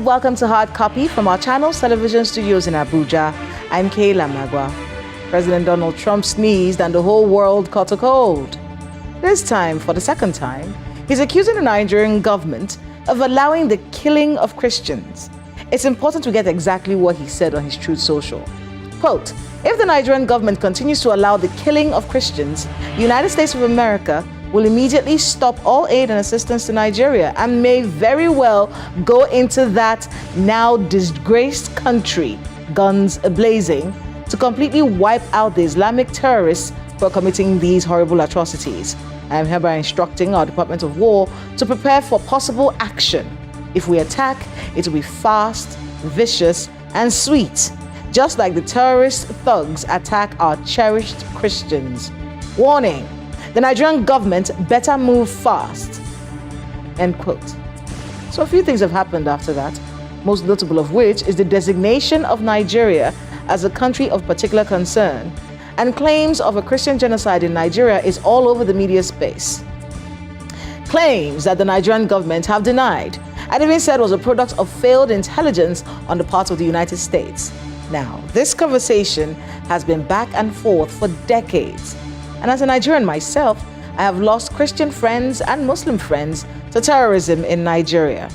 welcome to Hard Copy from our Channels Television Studios in Abuja. I'm Kayla Magwa. President Donald Trump sneezed and the whole world caught a cold. This time, for the second time, he's accusing the Nigerian government of allowing the killing of Christians. It's important to get exactly what he said on his Truth Social. Quote, if the Nigerian government continues to allow the killing of Christians, the United States of America will immediately stop all aid and assistance to Nigeria and may very well go into that now disgraced country, guns a-blazing, to completely wipe out the Islamic terrorists for committing these horrible atrocities. I am hereby instructing our Department of War to prepare for possible action. If we attack, it will be fast, vicious, and sweet, just like the terrorist thugs attack our cherished Christians. Warning, the Nigerian government better move fast. End quote. So a few things have happened after that, most notable of which is the designation of Nigeria as a country of particular concern, and claims of a Christian genocide in Nigeria is all over the media space. Claims that the Nigerian government have denied and even said was a product of failed intelligence on the part of the United States. Now, this conversation has been back and forth for decades. And as a Nigerian myself, I have lost Christian friends and Muslim friends to terrorism in Nigeria.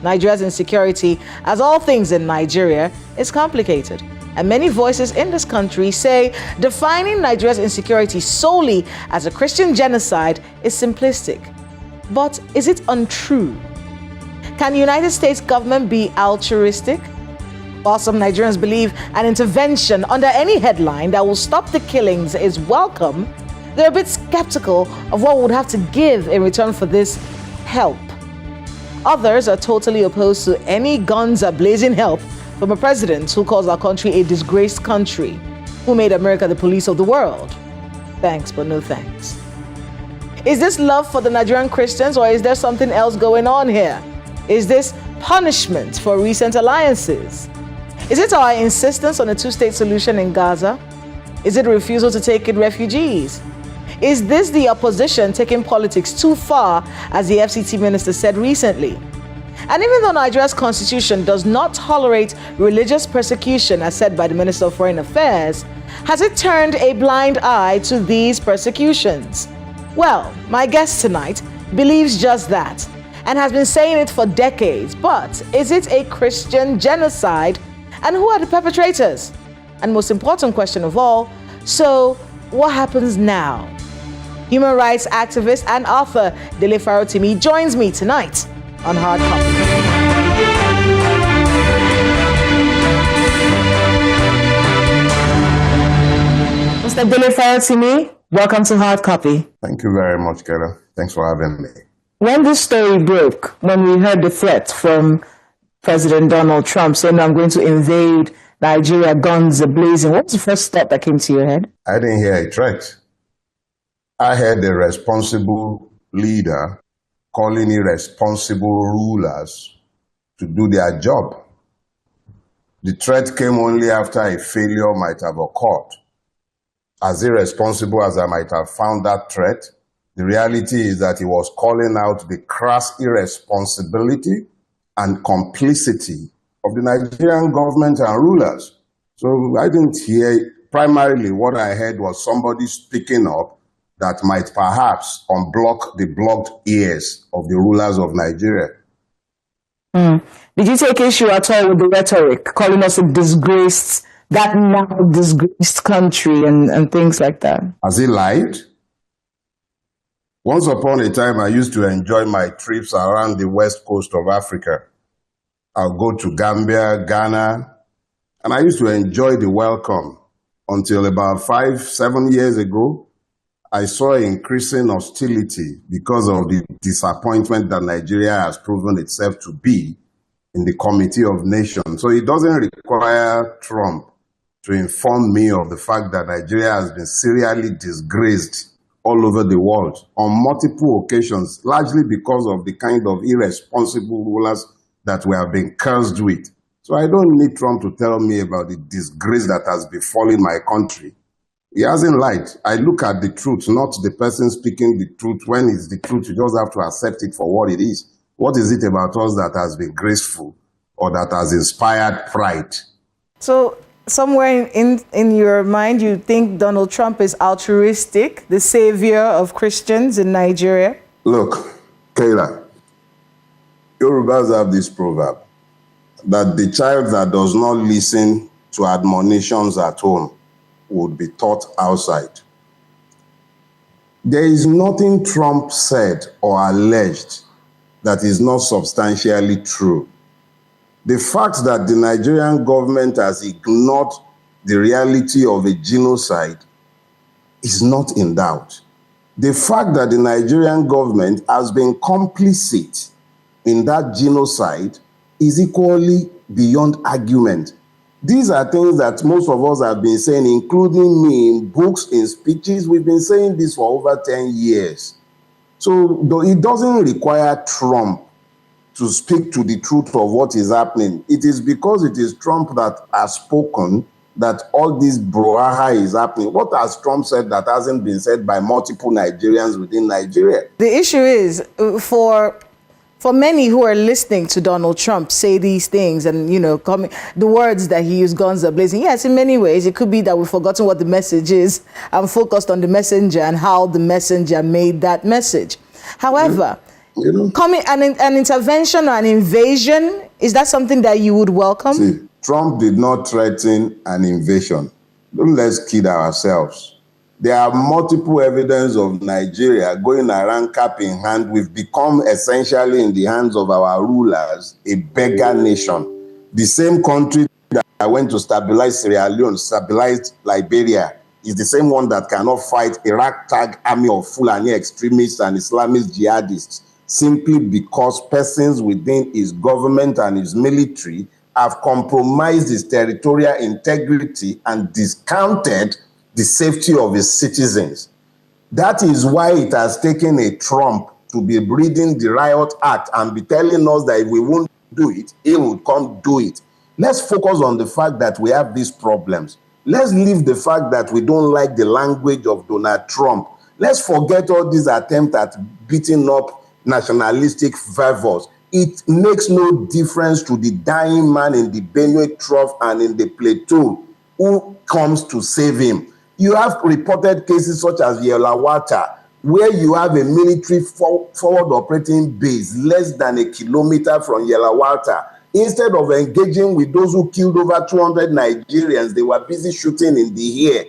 Nigeria's insecurity, as all things in Nigeria, is complicated. And many voices in this country say defining Nigeria's insecurity solely as a Christian genocide is simplistic. But is it untrue? Can the United States government be altruistic? While some Nigerians believe an intervention under any headline that will stop the killings is welcome, they're a bit skeptical of what we would have to give in return for this help. Others are totally opposed to any guns a-blazing help from a president who calls our country a disgraced country, who made America the police of the world. Thanks, but no thanks. Is this love for the Nigerian Christians, or is there something else going on here? Is this punishment for recent alliances? Is it our insistence on a two-state solution in Gaza? Is it a refusal to take in refugees? Is this the opposition taking politics too far, as the FCT minister said recently? And even though Nigeria's constitution does not tolerate religious persecution, as said by the Minister of Foreign Affairs, has it turned a blind eye to these persecutions? Well, my guest tonight believes just that and has been saying it for decades. But is it a Christian genocide? And who are the perpetrators? And most important question of all, so what happens now? Human rights activist and author Dele Farotimi joins me tonight on Hard Copy. Mr. Dele Farotimi, welcome to Hard Copy. Thank you very much, Kayla. Thanks for having me. When this story broke, when we heard the threat from President Donald Trump saying, I'm going to invade Nigeria, guns a-blazing, what was the first thought that came to your head? I didn't hear a threat. I heard a responsible leader calling irresponsible rulers to do their job. The threat came only after a failure might have occurred. As irresponsible as I might have found that threat, the reality is that he was calling out the crass irresponsibility and complicity of the Nigerian government and rulers. So I didn't hear, primarily what I heard was somebody speaking up that might perhaps unblock the blocked ears of the rulers of Nigeria. Did you take issue at all with the rhetoric, calling us a disgraced, that now disgraced country and things like that? Has he lied? Once upon a time, I used to enjoy my trips around the west coast of Africa. I'll go to Gambia, Ghana, and I used to enjoy the welcome until about 5-7 years ago. I saw increasing hostility because of the disappointment that Nigeria has proven itself to be in the Committee of Nations. So it doesn't require Trump to inform me of the fact that Nigeria has been serially disgraced all over the world on multiple occasions, largely because of the kind of irresponsible rulers that we have been cursed with. So I don't need Trump to tell me about the disgrace that has befallen my country. He hasn't lied. I look at the truth, not the person speaking the truth. When it's the truth, you just have to accept it for what it is. What is it about us that has been graceful or that has inspired pride. So somewhere in your mind, you think Donald Trump is altruistic, the savior of Christians in Nigeria? Look, Kayla, Yorubas have this proverb that the child that does not listen to admonitions at home would be taught outside. There is nothing Trump said or alleged that is not substantially true. The fact that the Nigerian government has ignored the reality of a genocide is not in doubt. The fact that the Nigerian government has been complicit in that genocide is equally beyond argument. These are things that most of us have been saying, including me, in books, in speeches. We've been saying this for over 10 years. So it doesn't require Trump to speak to the truth of what is happening. It is because it is Trump that has spoken that all this brouhaha is happening. What has Trump said that hasn't been said by multiple Nigerians within Nigeria? The issue is, for many who are listening to Donald Trump say these things and, the words that he used, guns are blazing. Yes, in many ways, it could be that we've forgotten what the message is and focused on the messenger and how the messenger made that message. However, coming an intervention or an invasion, is that something that you would welcome? See, Trump did not threaten an invasion. Don't let's kid ourselves. There are multiple evidence of Nigeria going around cap in hand. We've become essentially, in the hands of our rulers, a beggar nation. The same country that went to stabilize Sierra Leone, stabilized Liberia, is the same one that cannot fight a ragtag army of Fulani extremists and Islamist jihadists, simply because persons within his government and his military have compromised his territorial integrity and discounted the safety of his citizens. That is why it has taken a Trump to be breathing the riot act and be telling us that if we won't do it, he will come do it. Let's focus on the fact that we have these problems. Let's leave the fact that we don't like the language of Donald Trump. Let's forget all these attempts at beating up nationalistic fervors. It makes no difference to the dying man in the Benue Trough and in the Plateau who comes to save him. You have reported cases such as Yelawata, where you have a military forward operating base less than a kilometer from Yelawata. Instead of engaging with those who killed over 200 Nigerians, they were busy shooting in the air.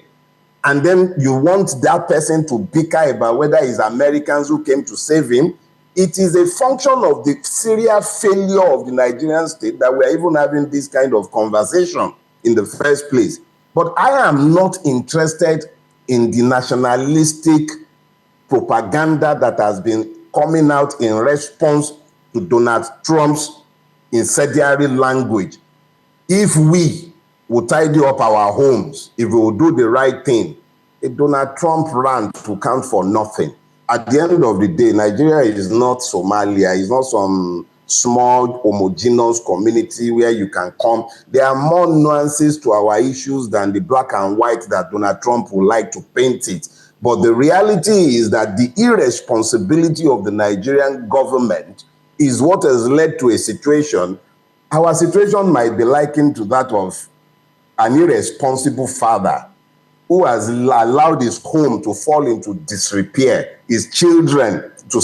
And then you want that person to bicker about whether it's Americans who came to save him. It is a function of the serial failure of the Nigerian state that we are even having this kind of conversation in the first place. But I am not interested in the nationalistic propaganda that has been coming out in response to Donald Trump's incendiary language. If we will tidy up our homes, if we will do the right thing, a Donald Trump rant will count for nothing. At the end of the day, Nigeria is not Somalia. It's not some small homogeneous community where you can come. There are more nuances to our issues than the black and white that Donald Trump would like to paint it. But the reality is that the irresponsibility of the Nigerian government is what has led to a situation. Our situation might be likened to that of an irresponsible father who has allowed his home to fall into disrepair, his children to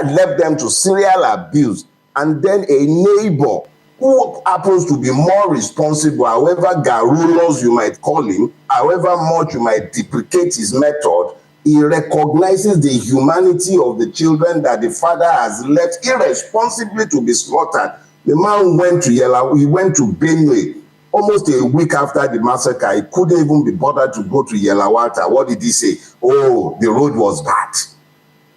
left them to serial abuse, and then a neighbor who happens to be more responsible, however garrulous you might call him, however much you might deprecate his method, he recognizes the humanity of the children that the father has left irresponsibly to be slaughtered. The man went to he went to Benue. Almost a week after the massacre, he couldn't even be bothered to go to Yelawata. What did he say? Oh, the road was bad,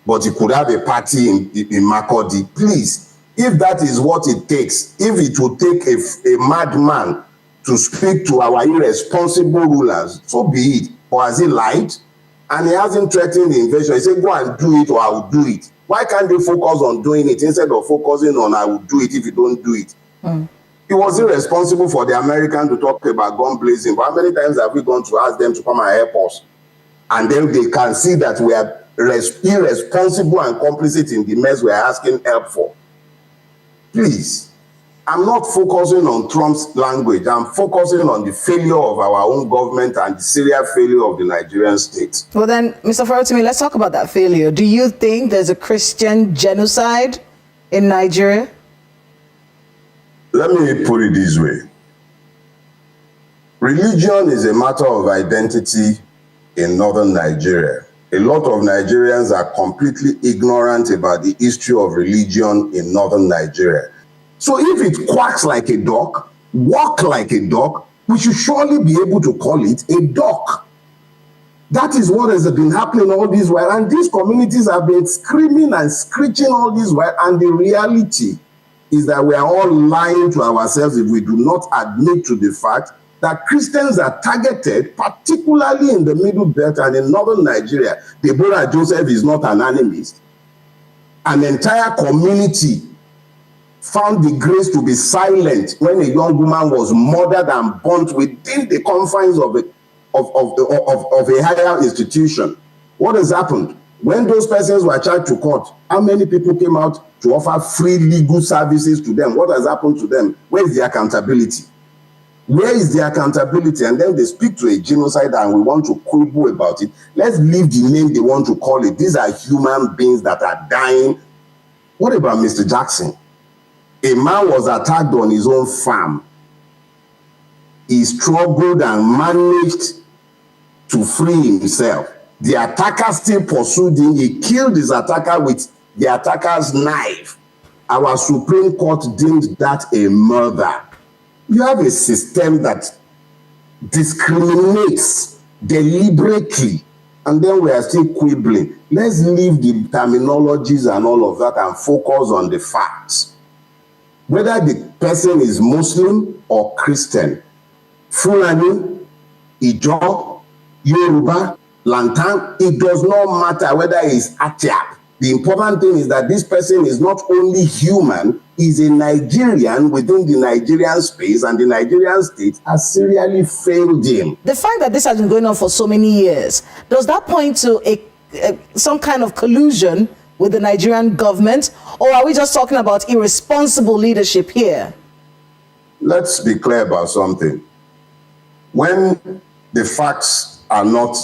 but he could have a party in Makurdi. Please, if that is what it takes, if it will take a madman to speak to our irresponsible rulers, so be it. Or has he lied? And he hasn't threatened the invasion. He said, go and do it or I will do it. Why can't they focus on doing it instead of focusing on I will do it if you don't do it? It was irresponsible for the Americans to talk about gun blazing. But how many times have we gone to ask them to come and help us? And then they can see that we are irresponsible and complicit in the mess we are asking help for. Please, I'm not focusing on Trump's language. I'm focusing on the failure of our own government and the serial failure of the Nigerian state. Well then, Mr. Farotimi, let's talk about that failure. Do you think there's a Christian genocide in Nigeria? Let me put it this way. Religion is a matter of identity in northern Nigeria. A lot of Nigerians are completely ignorant about the history of religion in northern Nigeria. So if it quacks like a duck, walk like a duck, we should surely be able to call it a duck. That is what has been happening all this while, and these communities have been screaming and screeching all this while, and the reality is that we are all lying to ourselves if we do not admit to the fact that Christians are targeted, particularly in the Middle Belt and in northern Nigeria. Deborah Joseph is not an animist. An entire community found the grace to be silent when a young woman was murdered and burnt within the confines of a higher institution. What has happened? When those persons were charged to court, how many people came out to offer free legal services to them? What has happened to them? Where is the accountability? Where is the accountability? And then they speak to a genocide and we want to quibble about it. Let's leave the name they want to call it. These are human beings that are dying. What about Mr. Jackson? A man was attacked on his own farm. He struggled and managed to free himself. The attacker still pursued him. He killed his attacker with the attacker's knife. Our Supreme Court deemed that a murder. You have a system that discriminates deliberately, and then we are still quibbling. Let's leave the terminologies and all of that and focus on the facts. Whether the person is Muslim or Christian, Fulani, Ijaw, Yoruba, Lantan, it does not matter whether he's Atiap. The important thing is that this person is not only human, he's a Nigerian within the Nigerian space, and the Nigerian state has serially failed him. The fact that this has been going on for so many years, does that point to some kind of collusion with the Nigerian government, or are we just talking about irresponsible leadership here? Let's be clear about something. When the facts are not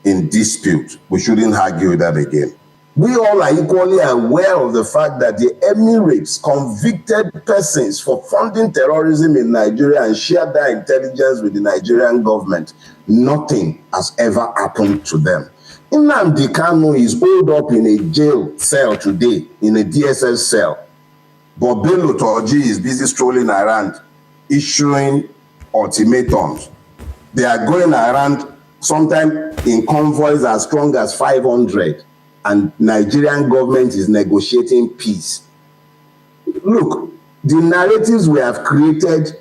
in dispute, we shouldn't argue that again. We all are equally aware of the fact that the Emirates convicted persons for funding terrorism in Nigeria and shared their intelligence with the Nigerian government. Nothing has ever happened to them. Nnamdi Kanu is holed up in a jail cell today, in a DSS cell. But Bello Turji is busy strolling around, issuing ultimatums. They are going around, sometimes in convoys as strong as 500. And Nigerian government is negotiating peace. Look, the narratives we have created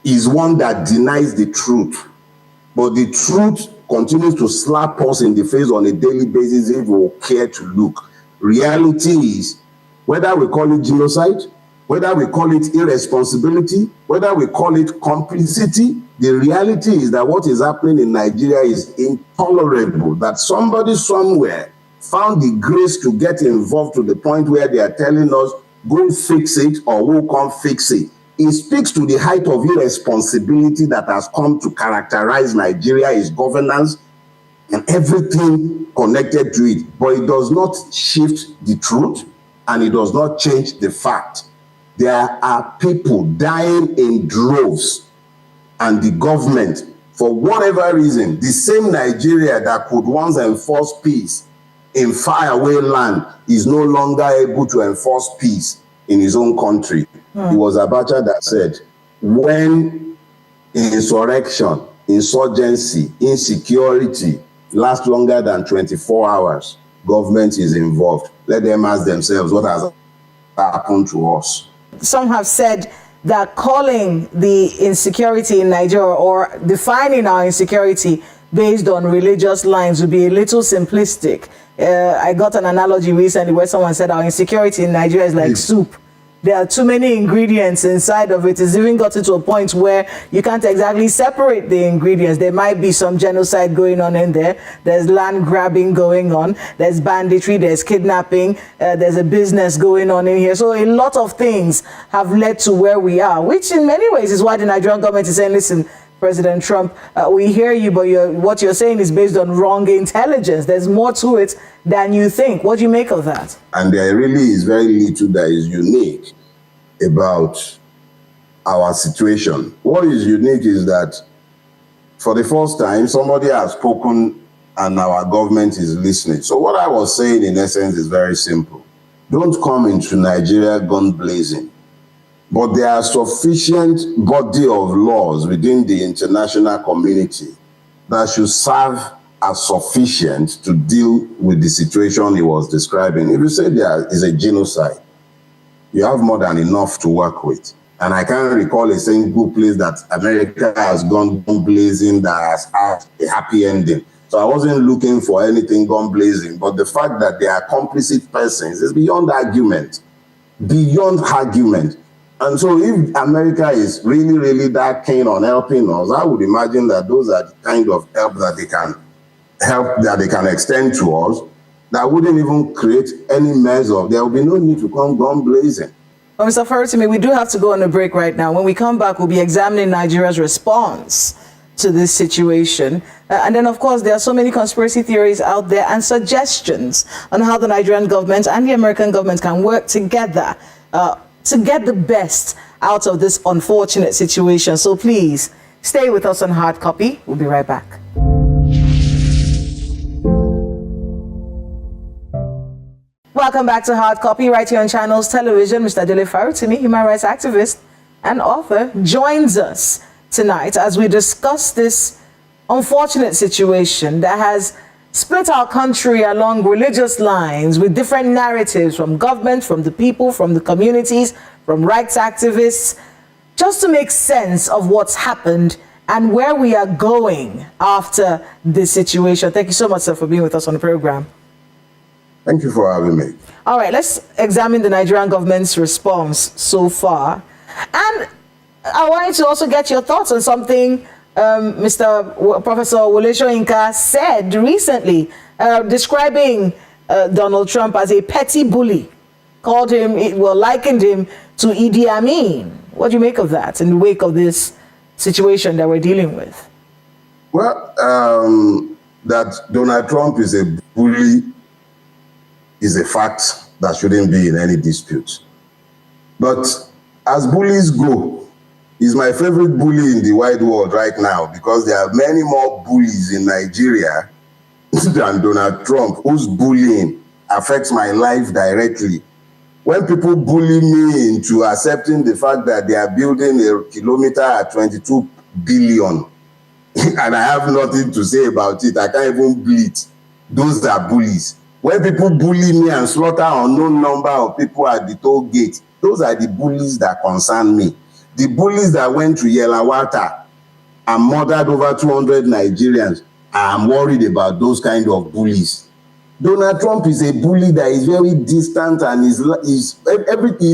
is one that denies the truth. But the truth continues to slap us in the face on a daily basis if we care to look. Reality is, whether we call it genocide, whether we call it irresponsibility, whether we call it complicity, the reality is that what is happening in Nigeria is intolerable. That somebody somewhere found the grace to get involved to the point where they are telling us, go fix it or we'll come fix it. It speaks to the height of irresponsibility that has come to characterize Nigeria, its governance, and everything connected to it. But it does not shift the truth, and it does not change the fact. There are people dying in droves, and the government, for whatever reason, the same Nigeria that could once enforce peace in faraway land is no longer able to enforce peace in his own country. It was Abacha that said, when insurrection, insurgency, insecurity last longer than 24 hours, government is involved. Let them ask themselves what has happened to us. Some have said that calling the insecurity in Nigeria or defining our insecurity based on religious lines would be a little simplistic. I got an analogy recently where someone said our insecurity in Nigeria is like soup. there are too many ingredients inside of it. It's even gotten to a point where you can't exactly separate the ingredients. There might be some genocide going on in there. There's land grabbing going on. There's banditry. There's kidnapping. There's a business going on in here. So a lot of things have led to where we are, which in many ways is why the Nigerian government is saying, listen, President Trump, we hear you, but what you're saying is based on wrong intelligence. There's more to it than you think. What do you make of that? And there really is very little that is unique about our situation. What is unique is that for the first time, somebody has spoken and our government is listening. So what I was saying in essence is very simple. Don't come into Nigeria gun blazing. But there are sufficient body of laws within the international community that should serve as sufficient to deal with the situation he was describing. If you say there is a genocide, you have more than enough to work with. And I can't recall a single place that America has gone gun blazing that has had a happy ending. So I wasn't looking for anything gun blazing, but the fact that they are complicit persons is beyond argument. Beyond argument. And so if America is really, really that keen on helping us, I would imagine that those are the kind of help that they can extend to us that wouldn't even create any mess of, there will be no need to come gun blazing. Well, Mr. Farutimi, we do have to go on a break right now. When we come back, we'll be examining Nigeria's response to this situation. And then, of course, there are so many conspiracy theories out there and suggestions on how the Nigerian government and the American government can work together to get the best out of this unfortunate situation. So please stay with us on Hard Copy. We'll be right back. Welcome back to Hard Copy right here on Channels Television. Mr. Dele Farutimi, human rights activist and author, joins us tonight as we discuss this unfortunate situation that has split our country along religious lines with different narratives from government, from the people, from the communities, from rights activists, just to make sense of what's happened and where we are going after this situation. Thank you so much, sir, for being with us on the program. Thank you for having me. All right, let's examine the Nigerian government's response so far. And I wanted to also get your thoughts on something Professor Wole Soyinka said recently, describing Donald Trump as a petty bully, likened him to Idi Amin. What do you make of that in the wake of this situation that we're dealing with? Well, that Donald Trump is a bully is a fact that shouldn't be in any dispute. But as bullies go, he's my favorite bully in the wide world right now because there are many more bullies in Nigeria than Donald Trump, whose bullying affects my life directly. When people bully me into accepting the fact that they are building a kilometer at 22 billion, and I have nothing to say about it, I can't even bleed, those are bullies. When people bully me and slaughter unknown number of people at the toll gate, those are the bullies that concern me. The bullies that went to Yelawata and murdered over 200 Nigerians, I'm worried about those kind of bullies. Donald Trump is a bully that is very distant and is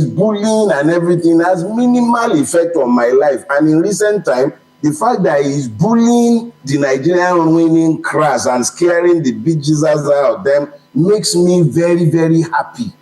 bullying and everything has minimal effect on my life. And in recent time, the fact that he's bullying the Nigerian winning class and scaring the big Jesus out of them makes me very, very happy.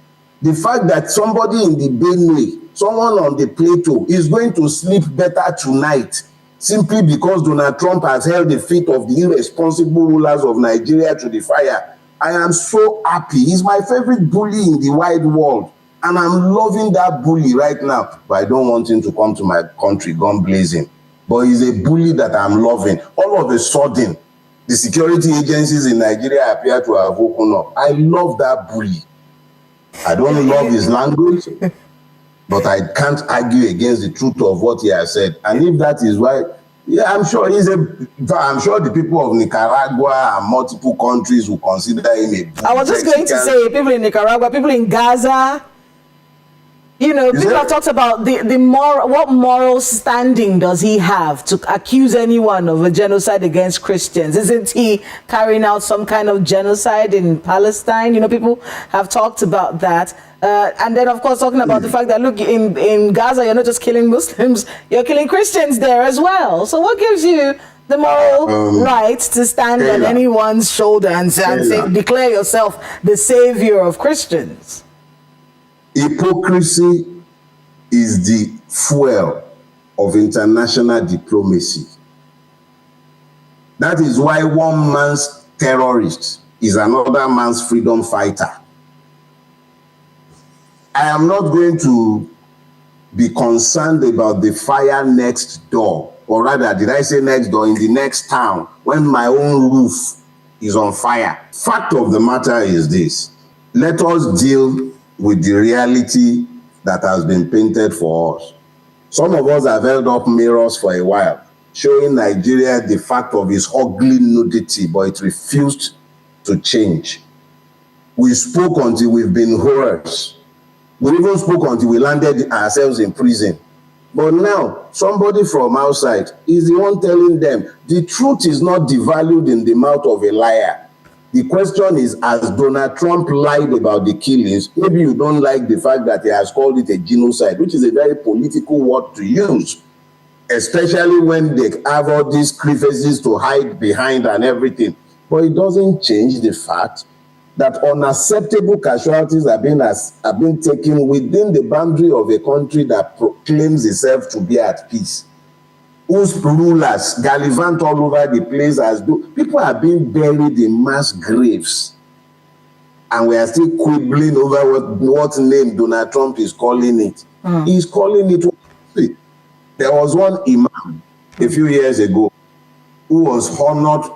The fact that somebody in the Benue, someone on the plateau, is going to sleep better tonight simply because Donald Trump has held the feet of the irresponsible rulers of Nigeria to the fire. I am so happy. He's my favorite bully in the wide world. And I'm loving that bully right now. But I don't want him to come to my country gun blazing. But he's a bully that I'm loving. All of a sudden, the security agencies in Nigeria appear to have woken up. I love that bully. I don't love his language, but I can't argue against the truth of what he has said. And if that is why, yeah, I'm sure I'm sure the people of Nicaragua and multiple countries will consider him a bully. I was just going to say, people in Nicaragua, people in Gaza. You know, people have talked about what moral standing does he have to accuse anyone of a genocide against Christians? Isn't he carrying out some kind of genocide in Palestine? You know, people have talked about that. And then, of course, talking about the fact that, look, in Gaza, you're not just killing Muslims, you're killing Christians there as well. So what gives you the moral right to stand on anyone's shoulder and say, declare yourself the savior of Christians? Hypocrisy is the fuel of international diplomacy. That is why one man's terrorist is another man's freedom fighter. I am not going to be concerned about the fire next door, or rather, did I say next door, in the next town, when my own roof is on fire. Fact of the matter is this: let us deal with the reality that has been painted for us. Some of us have held up mirrors for a while, showing Nigeria the fact of its ugly nudity, but it refused to change. We spoke until we've been horrors. We even spoke until we landed ourselves in prison. But now, somebody from outside is the one telling them the truth is not devalued in the mouth of a liar. The question is, as Donald Trump lied about the killings, maybe you don't like the fact that he has called it a genocide, which is a very political word to use, especially when they have all these crevices to hide behind and everything. But it doesn't change the fact that unacceptable casualties have been taken within the boundary of a country that proclaims itself to be at peace, whose rulers gallivant all over the place as though people are being buried in mass graves. And we are still quibbling over what name Donald Trump is calling it. He's calling it. There was one imam a few years ago who was honored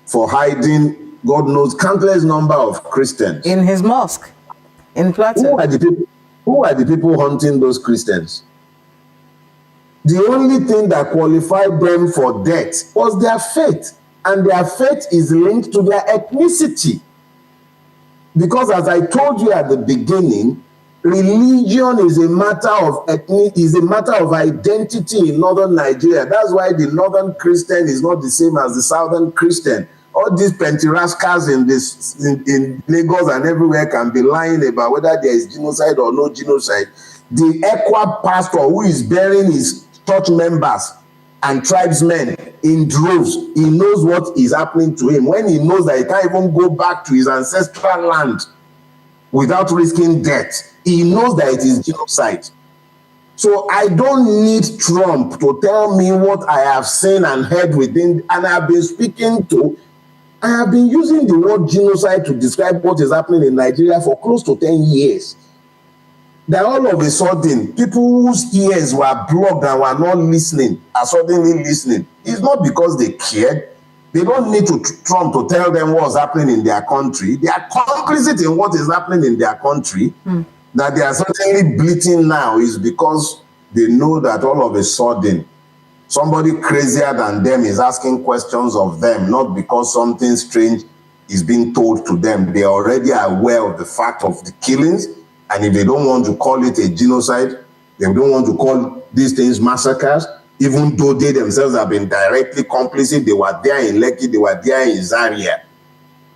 for hiding, God knows, countless number of Christians in his mosque in Plateau. Who are the people hunting those Christians? The only thing that qualified them for death was their faith, and their faith is linked to their ethnicity. Because as I told you at the beginning, religion is a matter of identity in northern Nigeria. That's why the northern Christian is not the same as the southern Christian. All these pentirascals in Lagos and everywhere can be lying about whether there is genocide or no genocide. The ECWA pastor who is burying his church members and tribesmen in droves, he knows what is happening to him. When he knows that he can't even go back to his ancestral land without risking death, he knows that it is genocide. So I don't need Trump to tell me what I have seen and heard within, and I have been using the word genocide to describe what is happening in Nigeria for close to 10 years. That all of a sudden, people whose ears were blocked and were not listening are suddenly listening. It's not because they cared. They don't need Trump to tell them what's happening in their country. They are complicit in what is happening in their country. That they are suddenly bleating now is because they know that all of a sudden, somebody crazier than them is asking questions of them, not because something strange is being told to them. They are already aware of the fact of the killings, and if they don't want to call it a genocide, they don't want to call these things massacres, even though they themselves have been directly complicit. They were there in Lekki, they were there in Zaria.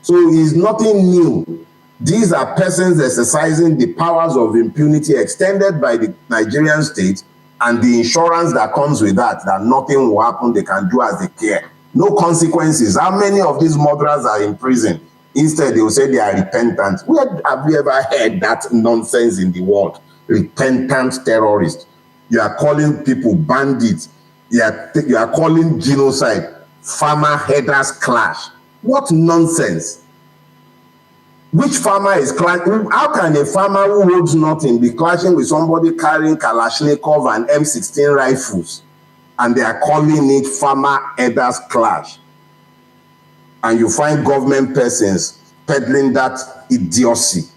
So it's nothing new. These are persons exercising the powers of impunity extended by the Nigerian state and the insurance that comes with that nothing will happen, they can do as they care. No consequences. How many of these murderers are in prison? Instead, they will say they are repentant. Where have we ever heard that nonsense in the world? Repentant terrorists. You are calling people bandits. You are calling genocide farmer headers clash. What nonsense? Which farmer is clashing? How can a farmer who holds nothing be clashing with somebody carrying Kalashnikov and M16 rifles, and they are calling it farmer headers clash? And you find government persons peddling that idiocy.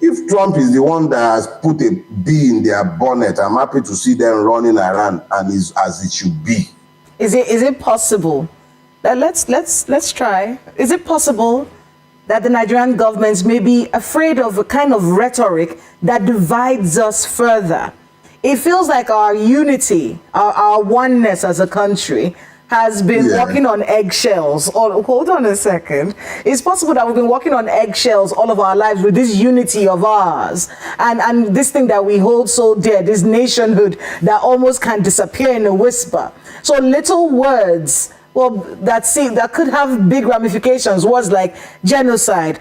If Trump is the one that has put a bee in their bonnet, I'm happy to see them running around, and is as it should be. Is it possible? Let's try. Is it possible that the Nigerian government may be afraid of a kind of rhetoric that divides us further. It feels like our unity, our oneness as a country has been walking on eggshells. Hold on a second. It's possible that we've been walking on eggshells all of our lives with this unity of ours and this thing that we hold so dear, this nationhood that almost can disappear in a whisper. So little words, well, that could have big ramifications. Words like genocide,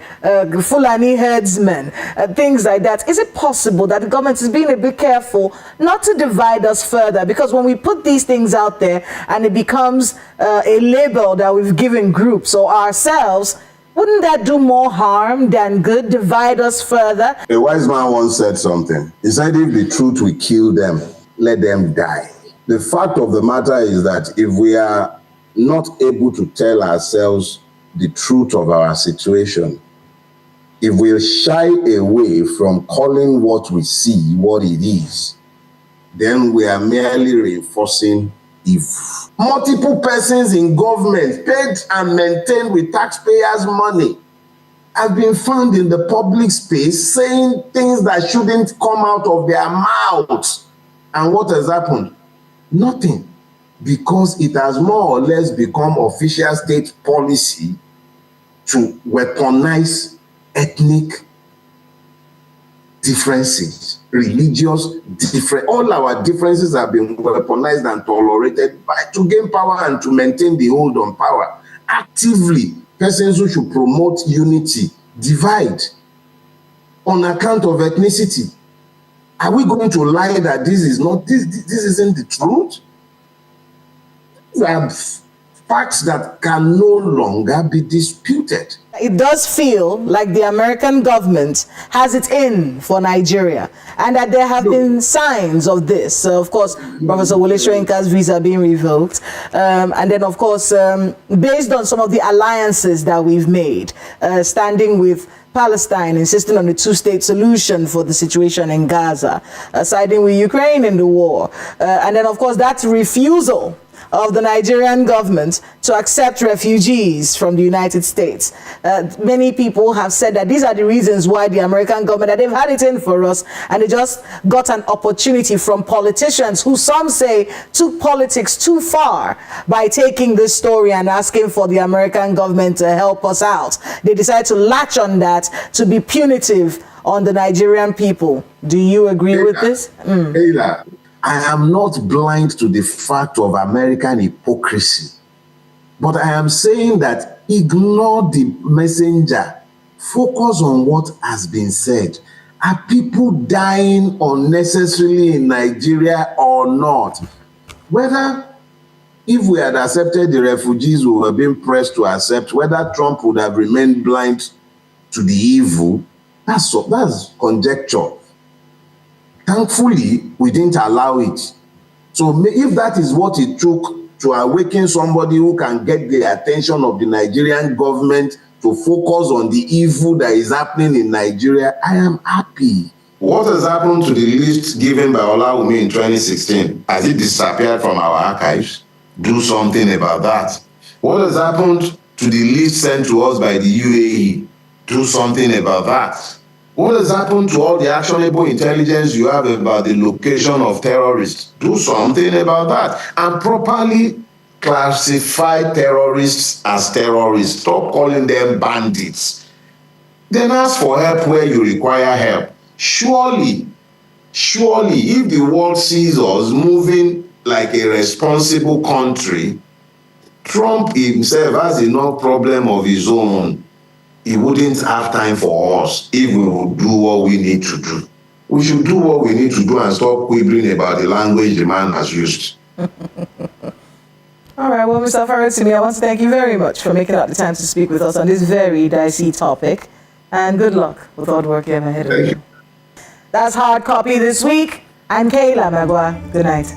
Fulani herdsmen, things like that. Is it possible that the government is being a bit careful not to divide us further? Because when we put these things out there and it becomes a label that we've given groups or ourselves, wouldn't that do more harm than good, divide us further? A wise man once said something. He said, if the truth will kill them, let them die. The fact of the matter is that if we are not able to tell ourselves the truth of our situation, if we shy away from calling what we see what it is, then we are merely reinforcing evil. Multiple persons in government, paid and maintained with taxpayers' money, have been found in the public space saying things that shouldn't come out of their mouths. And what has happened? Nothing. Because it has more or less become official state policy to weaponize ethnic differences, religious differences. All our differences have been weaponized and tolerated to gain power and to maintain the hold on power. Actively, persons who should promote unity divide on account of ethnicity. Are we going to lie that this isn't the truth? These are facts that can no longer be disputed. It does feel like the American government has it in for Nigeria, and that there have been signs of this. Of course, Professor Wole Soyinka's visa being revoked, and then, of course, based on some of the alliances that we've made, standing with Palestine, insisting on a two-state solution for the situation in Gaza, siding with Ukraine in the war, and then, of course, that refusal of the Nigerian government to accept refugees from the United States. Many people have said that these are the reasons why the American government, that they've had it in for us, and they just got an opportunity from politicians who some say took politics too far by taking this story and asking for the American government to help us out. They decided to latch on that to be punitive on the Nigerian people. Do you agree with this? I am not blind to the fact of American hypocrisy, but I am saying that ignore the messenger. Focus on what has been said. Are people dying unnecessarily in Nigeria or not? Whether if we had accepted the refugees who were being pressed to accept, whether Trump would have remained blind to the evil, that's conjecture. Thankfully, we didn't allow it. So if that is what it took to awaken somebody who can get the attention of the Nigerian government to focus on the evil that is happening in Nigeria, I am happy. What has happened to the list given by Olawumi in 2016? Has it disappeared from our archives? Do something about that. What has happened to the list sent to us by the UAE? Do something about that. What has happened to all the actionable intelligence you have about the location of terrorists? Do something about that. And properly classify terrorists as terrorists. Stop calling them bandits. Then ask for help where you require help. Surely, if the world sees us moving like a responsible country, Trump himself has enough problem of his own. He wouldn't have time for us if we would do what we need to do. We should do what we need to do and stop quibbling about the language the man has used. All right, well, Mr. Farotimi, I want to thank you very much for making out the time to speak with us on this very dicey topic. And good luck with all the work you have ahead of you. That's Hard Copy this week. I'm Kayla Magwa. Good night.